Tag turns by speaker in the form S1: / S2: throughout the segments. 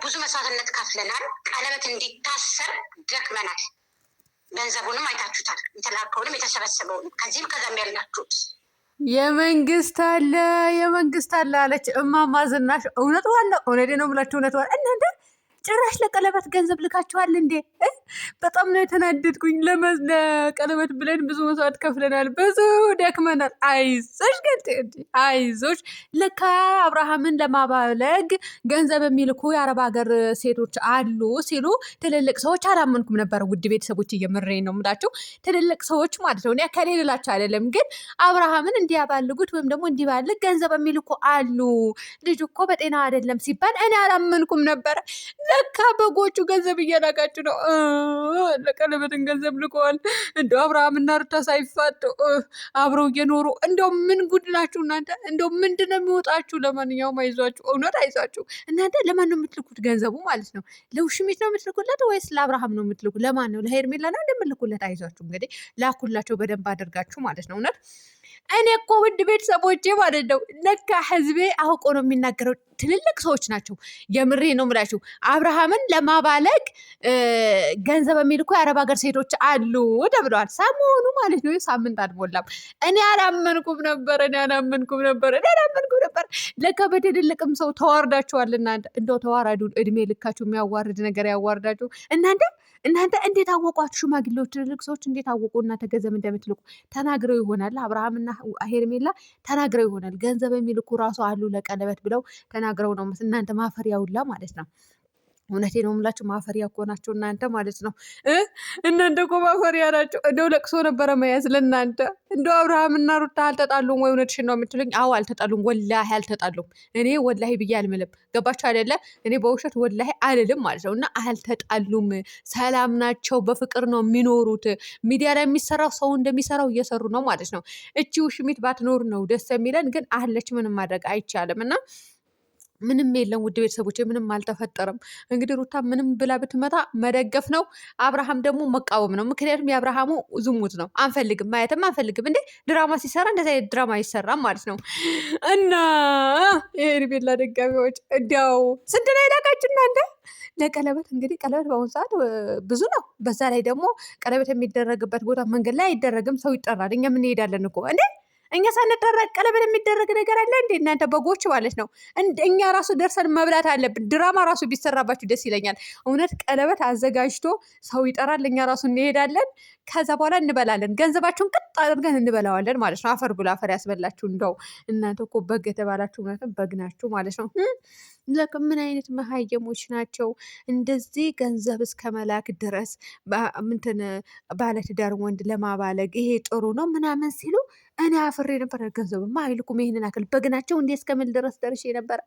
S1: ብዙ መስዋዕትነት ከፍለናል። ቀለበት እንዲታሰር ደክመናል። ገንዘቡንም አይታችሁታል፣ የተላከውንም የተሰበሰበውንም ከዚህም ከዛም ያላችሁት
S2: የመንግስት አለ አለች እማማ ዝናሽ። እውነት ነው የምላችሁ እውነት እናንተ ጭራሽ ለቀለበት ገንዘብ ልካችኋል እንዴ? በጣም ነው የተናደድኩኝ። ለቀለበት ብለን ብዙ መስዋዕት ከፍለናል፣ ብዙ ደክመናል። አይዞሽ አይዞሽ። ለካ አብርሃምን ለማባለግ ገንዘብ የሚልኩ የአረብ ሀገር ሴቶች አሉ ሲሉ ትልልቅ ሰዎች አላመንኩም ነበር። ውድ ቤተሰቦች እየምሬን ነው የምላቸው፣ ትልልቅ ሰዎች ማለት ነው። እኔ ከሌ ልላቸው አይደለም፣ ግን አብርሃምን እንዲያባልጉት ወይም ደግሞ እንዲባልግ ገንዘብ የሚልኩ አሉ። ልጁ እኮ በጤና አይደለም ሲባል እኔ አላመንኩም ነበረ። ለካ በጎቹ ገንዘብ እየላካችሁ ነው። ለቀለበትን ገንዘብ ልከዋል። እንደው አብርሃምና ሩታ ሳይፋቱ አብረው እየኖሩ እንደው ምን ጉድ ናችሁ እናንተ! እንደው ምንድን ነው የሚወጣችሁ? ለማንኛውም አይዟችሁ፣ እውነት አይዟችሁ እናንተ። ለማን ነው የምትልኩት ገንዘቡ ማለት ነው? ለውሽሚት ነው የምትልኩለት ወይስ ለአብርሃም ነው የምትልኩ? ለማን ነው? ለሄርሜላ ነው እንደምትልኩለት? አይዟችሁ እንግዲህ ላኩላቸው በደንብ አድርጋችሁ ማለት ነው። እውነት እኔ እኮ ውድ ቤተሰቦቼ ማለት ነው ለካ ህዝቤ አውቆ ነው የሚናገረው። ትልልቅ ሰዎች ናቸው። የምሬ ነው የምላችሁ። አብርሃምን ለማባለግ ገንዘብ የሚልኩ የአረብ ሀገር ሴቶች አሉ ተብለዋል። ሰሞኑ ማለት ነው፣ ሳምንት አልሞላም። እኔ አላመንኩም ነበር። ለካ በትልልቅም ሰው ተዋርዳችኋል እናንተ። እንደው ተዋራዱ፣ እድሜ ልካችሁ የሚያዋርድ ነገር ያዋርዳችሁ እናንተ። እንዴት አወቋችሁ? ሽማግሌዎች፣ ትልልቅ ሰዎች እንዴት አወቁ እናንተ ገንዘብ እንደምትልኩ? ተናግረው ይሆናል። አብርሃምና ሄርሜላ ተናግረው ይሆናል። ገንዘብ የሚልኩ ራሱ አሉ ለቀለበት ብለው ተናግረው ነው። እናንተ ማፈሪያ ሁላ ማለት ነው። እውነቴ ነው የምላችሁ፣ ማፈሪያ እኮ ናቸው እናንተ ማለት ነው። እናንተ እኮ ማፈሪያ ናቸው። እንደው ለቅሶ ነበረ መያዝ ለእናንተ። እንደው አብርሃምና ሩታ አልተጣሉም ወይ? እውነትሽን ነው የምትሉኝ? አዎ አልተጣሉም፣ ወላሂ አልተጣሉም። እኔ ወላሂ ብዬ አልምልም። ገባችሁ አይደለ? እኔ በውሸት ወላሂ አልልም ማለት ነው። እና አልተጣሉም፣ ሰላም ናቸው፣ በፍቅር ነው የሚኖሩት። ሚዲያ ላይ የሚሰራው ሰው እንደሚሰራው እየሰሩ ነው ማለት ነው። እቺ ውሽሚት ባትኖር ነው ደስ የሚለን፣ ግን አለች፣ ምንም ማድረግ አይቻልም። እና ምንም የለም ውድ ቤተሰቦች፣ ምንም አልተፈጠረም። እንግዲህ ሩታ ምንም ብላ ብትመጣ መደገፍ ነው፣ አብርሃም ደግሞ መቃወም ነው። ምክንያቱም የአብርሃሙ ዝሙት ነው፣ አንፈልግም፣ ማየትም አንፈልግም። እንዴ ድራማ ሲሰራ እንደዚህ አይነት ድራማ አይሰራም ማለት ነው። እና የሄርሜላ ደጋፊዎች እንዲያው ስንት ላይ ላካችሁ እናንተ ለቀለበት? እንግዲህ ቀለበት በአሁኑ ሰዓት ብዙ ነው። በዛ ላይ ደግሞ ቀለበት የሚደረግበት ቦታ መንገድ ላይ አይደረግም፣ ሰው ይጠራል። እኛ ምን እንሄዳለን እኮ እንዴ? እኛ ሳንደረግ ቀለበት የሚደረግ ነገር አለ እንዴ? እናንተ በጎች ማለት ነው። እኛ ራሱ ደርሰን መብላት አለብን። ድራማ ራሱ ቢሰራባችሁ ደስ ይለኛል። እውነት ቀለበት አዘጋጅቶ ሰው ይጠራል፣ እኛ ራሱ እንሄዳለን። ከዛ በኋላ እንበላለን። ገንዘባችሁን ቅጥ አድርገን እንበላዋለን ማለት ነው። አፈር ብሎ አፈር ያስበላችሁ። እንደው እናንተ እኮ በግ የተባላችሁ እውነትም በግ ናችሁ ማለት ነው። ምን አይነት መሀየሞች ናቸው? እንደዚህ ገንዘብ እስከ መላክ ድረስ ምንትን ባለትዳር ወንድ ለማባለግ ይሄ ጥሩ ነው ምናምን ሲሉ እኔ አፍሬ ነበረ። ገንዘብማ አይልኩም ይሄንን አክል በግናቸው እንዴ እስከምል ድረስ ደርሼ ነበረ።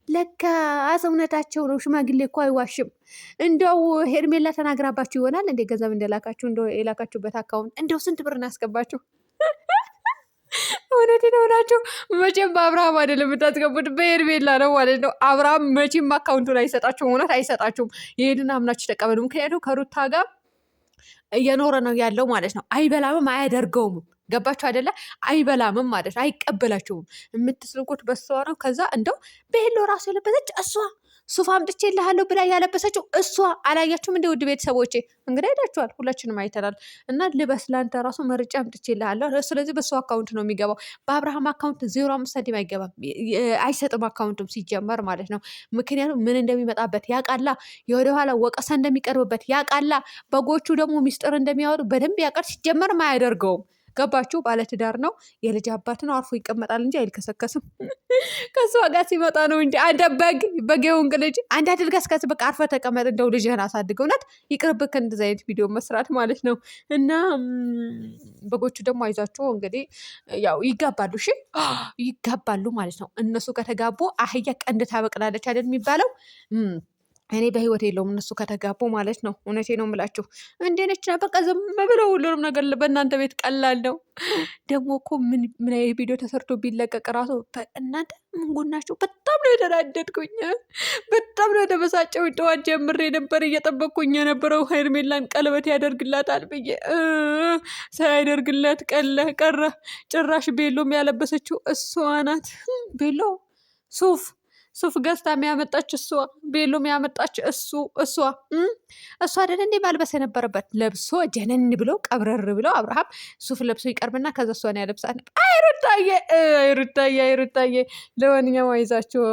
S2: ለካ እውነታቸው ነው። ሽማግሌ እኮ አይዋሽም። እንደው ሄርሜላ ተናግራባችሁ ይሆናል እንዴ ገንዘብ እንደላካችሁ? እንደው የላካችሁበት አካውንት እንደው ስንት ብር እናስገባችሁ? እውነት ነው ናቸው። መቼም በአብርሃም አይደለም የምታስገቡት፣ በሄርሜላ ነው ማለት ነው። አብርሃም መቼም አካውንቱን አይሰጣችሁም፣ እውነት አይሰጣችሁም። ይሄንን አምናችሁ ተቀበሉ። ምክንያቱም ከሩታ ጋር እየኖረ ነው ያለው ማለት ነው። አይበላምም አያደርገውም። ገባችሁ አይደለ? አይበላምም ማለት ነው። አይቀበላችሁም። የምትስልኩት በሷ ነው። ከዛ እንደው በሄሎ ራሱ የለበሰች እሷ፣ ሱፍ አምጥቼልሃለሁ ብላ ያለበሰችው እሷ። አላያችሁም? እንደ ውድ ቤተሰቦቼ እንግዲህ ሄዳችኋል፣ ሁላችንም አይተናል። እና ልበስ ላንተ ራሱ መርጬ አምጥቼልሃለሁ። ስለዚህ በሱ አካውንት ነው የሚገባው። በአብርሃም አካውንት 0.5 ሳንቲም አይገባም፣ አይሰጥም አካውንቱም ሲጀመር ማለት ነው። ምክንያቱም ምን እንደሚመጣበት ያቃላ፣ የወደኋላ ወቀሳ እንደሚቀርብበት ያቃላ። በጎቹ ደግሞ ሚስጥር እንደሚያወጡ በደንብ ያውቃል። ሲጀመርም አያደርገውም። ገባችሁ? ባለትዳር ነው፣ የልጅ አባት ነው። አርፎ ይቀመጣል እንጂ አይልከሰከስም። ከሷ ጋር ሲመጣ ነው እንጂ አንተ በግ የሆንክ ልጅ አንድ አድርጋ እስከ በቃ አርፈ ተቀመጥ፣ እንደው ልጅህን አሳድገው። እውነት ይቅርብክ እንደዚህ አይነት ቪዲዮ መስራት ማለት ነው። እና በጎቹ ደግሞ አይዟቸው እንግዲህ ያው ይጋባሉ። እሺ ይጋባሉ ማለት ነው። እነሱ ከተጋቡ አህያ ቀንድ ታበቅላለች አይደል የሚባለው? እኔ በህይወት የለውም እነሱ ከተጋቡ ማለት ነው። እውነቴ ነው የምላችሁ። እንዴ ነች በቃ ዝም ብለው ሁሉንም ነገር በእናንተ ቤት ቀላል ነው። ደግሞ እኮ ምን አይነት ቪዲዮ ተሰርቶ ቢለቀቅ ራሱ እናንተ ምን ጎናችሁ? በጣም ነው የተናደድኩኝ፣ በጣም ነው የተበሳጨው። ጠዋት ጀምሬ ነበር እየጠበቅኩኝ የነበረው ሄርሜላን ቀለበት ያደርግላታል ብዬ፣ ሳያደርግላት ቀረ። ጭራሽ ቤሎም ያለበሰችው እሷ ናት። ቤሎ ሱፍ ገዝታ የሚያመጣች እሷ። ቤሎም ያመጣች እሷ አይደል እንዴ ማልበስ የነበረበት? ለብሶ ጀነን ብሎ ቀብረር ብሎ አብርሃም ሱፍ ለብሶ ይቀርብና ከዛ እሷን ያለብሳት። አይሩታዬ። ለማንኛውም አይዛቸው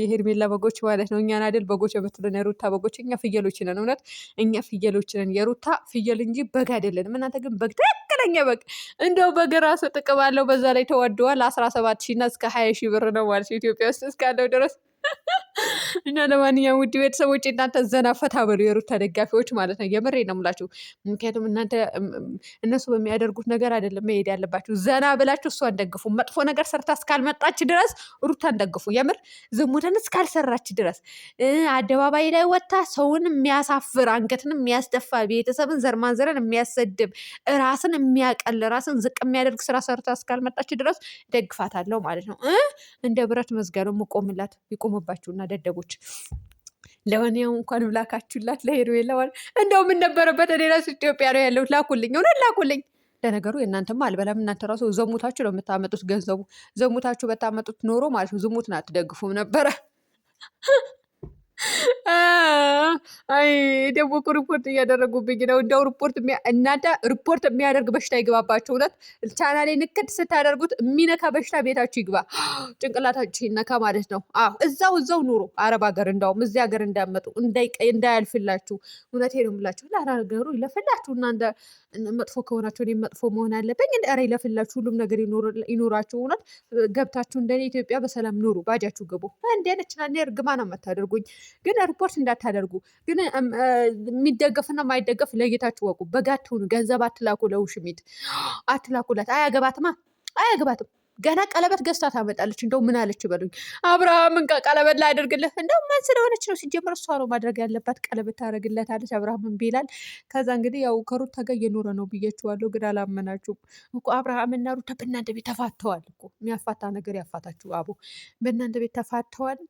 S2: የሄርሜላ በጎች ማለት ነው። እኛን አይደል በጎች የምትለን የሩታ በጎች፣ እኛ ፍየሎች ነን። እውነት እኛ ፍየሎች ነን። የሩታ ፍየል እንጂ በግ አይደለንም። እናንተ ግን በግ፣ ትክክለኛ በግ። እንደው በግ ራሱ ጥቅም አለው። በዛ ላይ ተወደዋል። 17,000 እና እስከ 20,000 ብር ነው ማለት ኢትዮጵያ ውስጥ እስካለው ድረስ። እና ለማንኛውም ውድ ቤተሰቦች እናንተ ዘና ፈታ በሉ፣ የሩታ ደጋፊዎች ማለት ነው። የምሬ ነው የምላችሁ። ምክንያቱም እናንተ እነሱ በሚያደርጉት ነገር አይደለም መሄድ ያለባችሁ። ዘና ብላችሁ እሷን ደግፉ። መጥፎ ነገር ሰርታ እስካልመጣች ድረስ ሩታን ደግፉ። የምር ዝሙትን እስካልሰራች ድረስ አደባባይ ላይ ወጥታ ሰውን የሚያሳፍር አንገትን የሚያስደፋ ቤተሰብን ዘርማንዘርን የሚያሰድብ ራስን የሚያቀል ራስን ዝቅ የሚያደርግ ስራ ሰርታ እስካልመጣች ድረስ ደግፋታለሁ ማለት ነው። እንደ ብረት መዝጋኑ ምቆምላት ይቆምባችሁና ደደቦች። ለማንኛውም እንኳን ላካችሁላት ለሄርሜላ ማለት እንደው ምን ነበረበት እኔ ራሱ ኢትዮጵያ ነው ያለሁት። ላኩልኝ፣ እውነት ላኩልኝ። ለነገሩ የእናንተማ አልበላም። እናንተ ራሱ ዘሙታችሁ ነው የምታመጡት ገንዘቡ። ዘሙታችሁ በታመጡት ኖሮ ማለት ነው ዝሙትን አትደግፉም ነበረ። አይ ደግሞ እኮ ሪፖርት እያደረጉብኝ ነው። እንደው እናንተ ሪፖርት የሚያደርግ በሽታ ይግባባቸው። እውነት ቻናሌ ንክድ ስታደርጉት የሚነካ በሽታ ቤታችሁ ይግባ፣ ጭንቅላታችሁ ይነካ ማለት ነው። አዎ እዛው ኑሮ አረብ ሀገር፣ እንዳውም እዚህ ሀገር እንዳመጡ እንዳያልፍላችሁ። እውነቴ ነው የምላችሁ። ለነገሩ ይለፍላችሁ። እናንተ መጥፎ ከሆናችሁ እኔም መጥፎ መሆን አለብኝ? ኧረ ይለፍላችሁ፣ ሁሉም ነገር ይኖራችሁ። እውነት ገብታችሁ እንደኔ ኢትዮጵያ በሰላም ኑሩ፣ ባጃችሁ ግቡ። እንዴ ነችና እርግማ ነው የምታደርጉኝ። ግን ሪፖርት እንዳታደርጉ። ግን የሚደገፍና ማይደገፍ ለጌታችሁ ወቁ። በጋትሁኑ ገንዘብ አትላኩ፣ ለውሽሚት አትላኩላት። አያገባትም። ገና ቀለበት ገዝታ ታመጣለች። እንደው ምን አለች በሉኝ። አብርሃምን ቀለበት ላይ አደርግልህ። እንደው ማን ስለሆነች ነው? ሲጀምር እሷ ነው ማድረግ ያለባት። ቀለበት ታደርግለታለች። አብርሃምን ቢላል ከዛ እንግዲህ ያው ከሩታ ጋር እየኖረ ነው ብያችኋለሁ። ግን አላመናችሁም እኮ። አብርሃምና ሩታ በእናንተ ቤት ተፋተዋል እኮ። የሚያፋታ ነገር ያፋታችሁ አቦ። በእናንተ ቤት ተፋተዋል።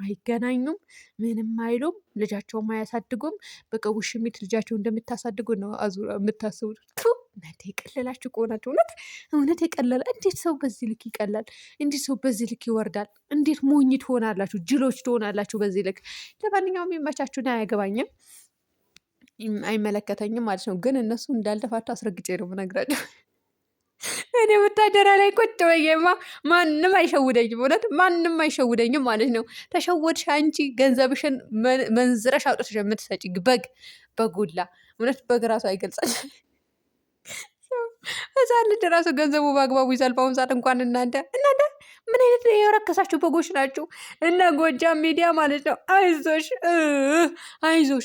S2: አይገናኙም፣ ምንም አይሉም፣ ልጃቸውም አያሳድጉም። በቃ ውሽሚት ልጃቸው እንደምታሳድጉ ነው የምታስቡት። እናንተ የቀለላችሁ ከሆናችሁ እውነት የቀለለ። እንዴት ሰው በዚህ ልክ ይቀላል? እንዴት ሰው በዚህ ልክ ይወርዳል? እንዴት ሞኝ ትሆናላችሁ? ጅሎች ትሆናላችሁ በዚህ ልክ። ለማንኛውም የሚመቻችሁን አያገባኝም፣ አይመለከተኝም ማለት ነው። ግን እነሱ እንዳልተፋቱ አስረግጬ ነው የምነግራቸው። እኔ ወታደራ ላይ ቁጭ በየማ ማንም አይሸውደኝም። እውነት ማንም አይሸውደኝም ማለት ነው። ተሸወድሽ አንቺ ገንዘብሽን መንዝረሽ አውጥተሽ የምትሰጪ በጉላ እውነት በግ ራሱ አይገልጻል። ህፃን ልጅ ራሱ ገንዘቡ በአግባቡ ይዛል። በአሁኑ ሰዓት እንኳን እናንተ ምን አይነት የረከሳችሁ በጎች ናችሁ? እና ጎጃም ሚዲያ ማለት ነው። አይዞሽ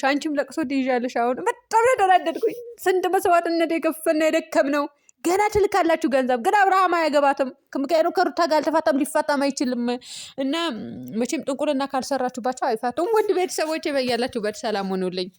S2: አንቺም ለቅሶ ትይዣለሽ። አሁን በጣም ተናደድኩኝ። ስንት መስዋዕትነት የከፈልና የደከም ነው። ገና ትልካላችሁ ገንዘብ። ግን አብርሃም አያገባትም። ምክንያቱም ከሩታ ጋር አልተፋታም፣ ሊፋታም አይችልም። እና መቼም ጥንቁልና ካልሰራችሁባቸው አይፋቱም። ውድ ቤተሰቦች በያላችሁበት ሰላም ሆኑልኝ።